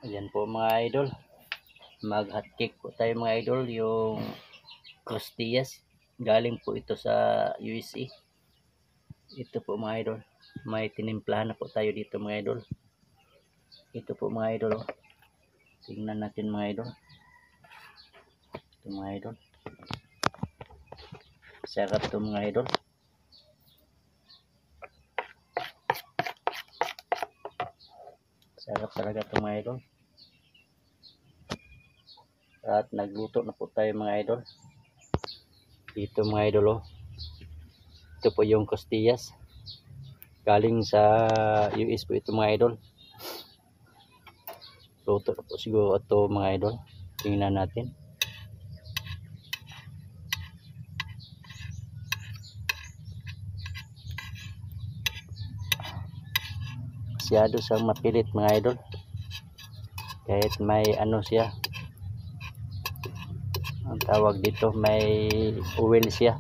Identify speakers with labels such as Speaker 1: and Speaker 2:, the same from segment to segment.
Speaker 1: Ayan po mga idol, mag hotcake po tayo mga idol, yung costillas, galing po ito sa USA. Ito po mga idol, may tinimplahan na po tayo dito mga idol. Ito po mga idol, oh. Tingnan natin mga idol. Ito mga idol, sarap ito mga idol. Sarap talaga ito mga idol. At nagluto na po tayo mga idol. Dito mga idol, oh. Ito po yung costillas, galing sa US po ito mga idol. Luto na po siguro ito mga idol. Tingnan natin. Masyado siyang mapilit mga idol. Kahit may ano siya, ang tawag dito, may oil siya.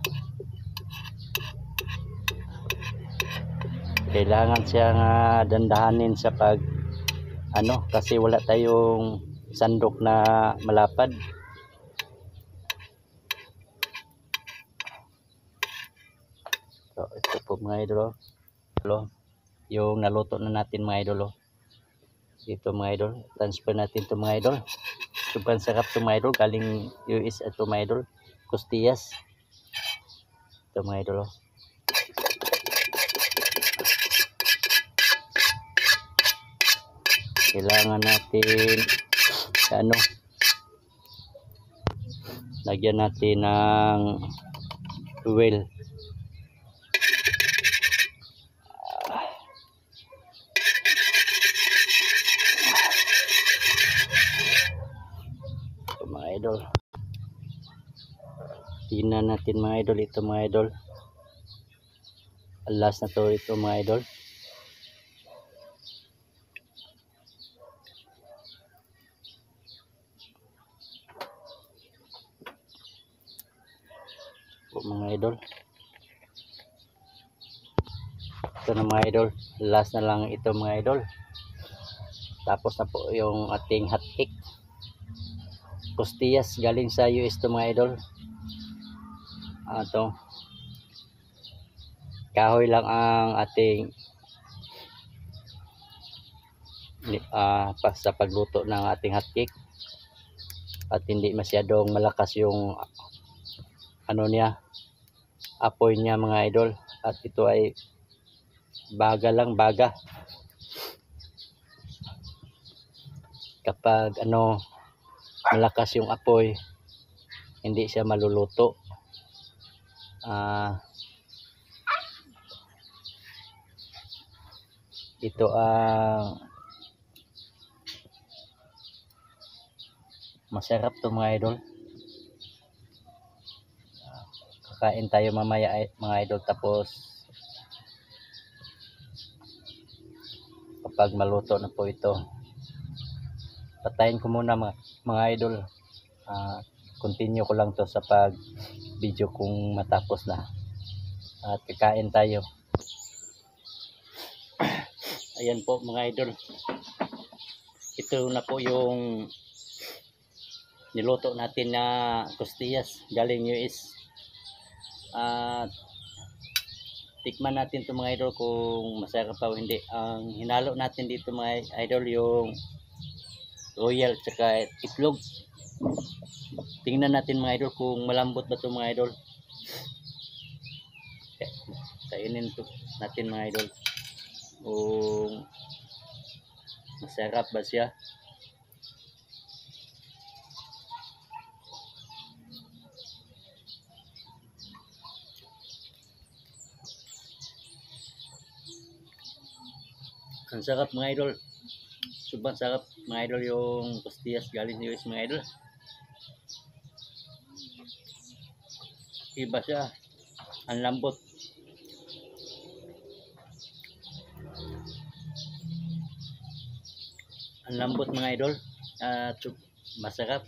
Speaker 1: Kailangan siyang dandahanin sa pag ano, kasi wala tayong sandok na malapad. So ito po mga idol, yung naluto na natin mga idol. Dito mga idol, transfer natin ito mga idol. Sobrang sarap ito mga idol, galing US ito mga idol, costillas. Ito mga idol, kailangan natin ano, lagyan natin ng oil. Ito mga idol, tingnan natin mga idol. Ito mga idol, last na to ito mga idol. Mga idol, ito na mga idol, last na lang ito mga idol. Tapos na po yung ating hotcake costillas, galing sa US to mga idol. Ito kahoy lang ang ating sa pagluto ng ating hotcake, at hindi masyadong malakas yung ano niya, apoy niya mga idol. At ito ay baga lang, baga. Kapag ano, malakas yung apoy, hindi siya maluluto. Ito ang masarap to mga idol. Kakain tayo mamaya mga idol, tapos kapag maluto na po ito, patayin ko muna mga idol. Continue ko lang to sa pag video kung matapos na, at kakain tayo. Ayan po mga idol, ito na po yung niluto natin na costillas galing US. Tikman natin ito mga idol kung masarap pa o hindi. Ang hinalo natin dito mga idol, yung royal tsaka itlog. Tingnan natin mga idol kung malambot ba ito mga idol. Kainin ito natin mga idol kung masarap ba siya. Ang sarap mga idol, sobrang sarap mga idol yung costillas galing sa US mga idol. Iba siya, ang lambot. Ang lambot mga idol, at masarap.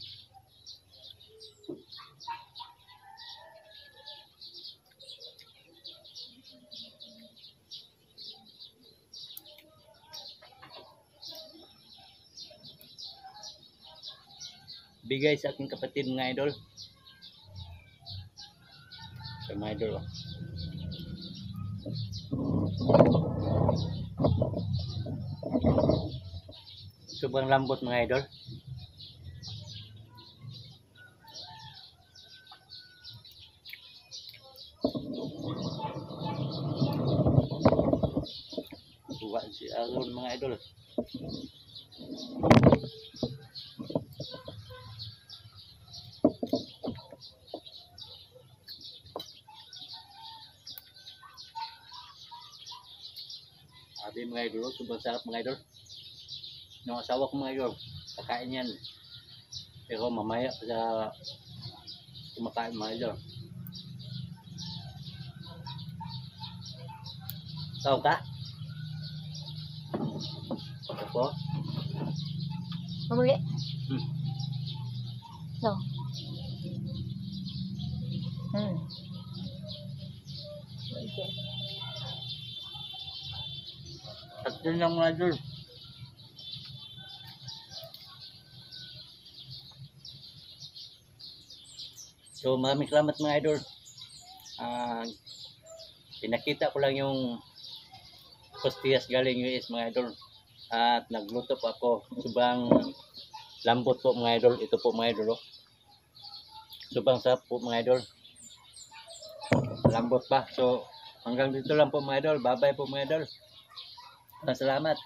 Speaker 1: bigay sa aking kapatid mga idol. So mga idol, oh. Sobrang lambot mga idol. Buwa si Aron mga idol. Sabi mga idol, sobrang sarap mga idol. Yung asawa ko mga idol, kakain yan. Pero mamaya sa kumakain mga idol. Tao ka? Ako?
Speaker 2: Mamuli.
Speaker 1: Hmm.
Speaker 2: No. Okay.
Speaker 1: At yun lang mga idol. So maraming salamat mga idol. Pinakita ko lang yung costillas galing US mga idol. At nagluto po ako. Sobrang lambot po mga idol. Ito po mga idol. Oh. Sobrang sarap po mga idol. Lambot pa. So hanggang dito lang po mga idol. Bye bye po mga idol. Salamat.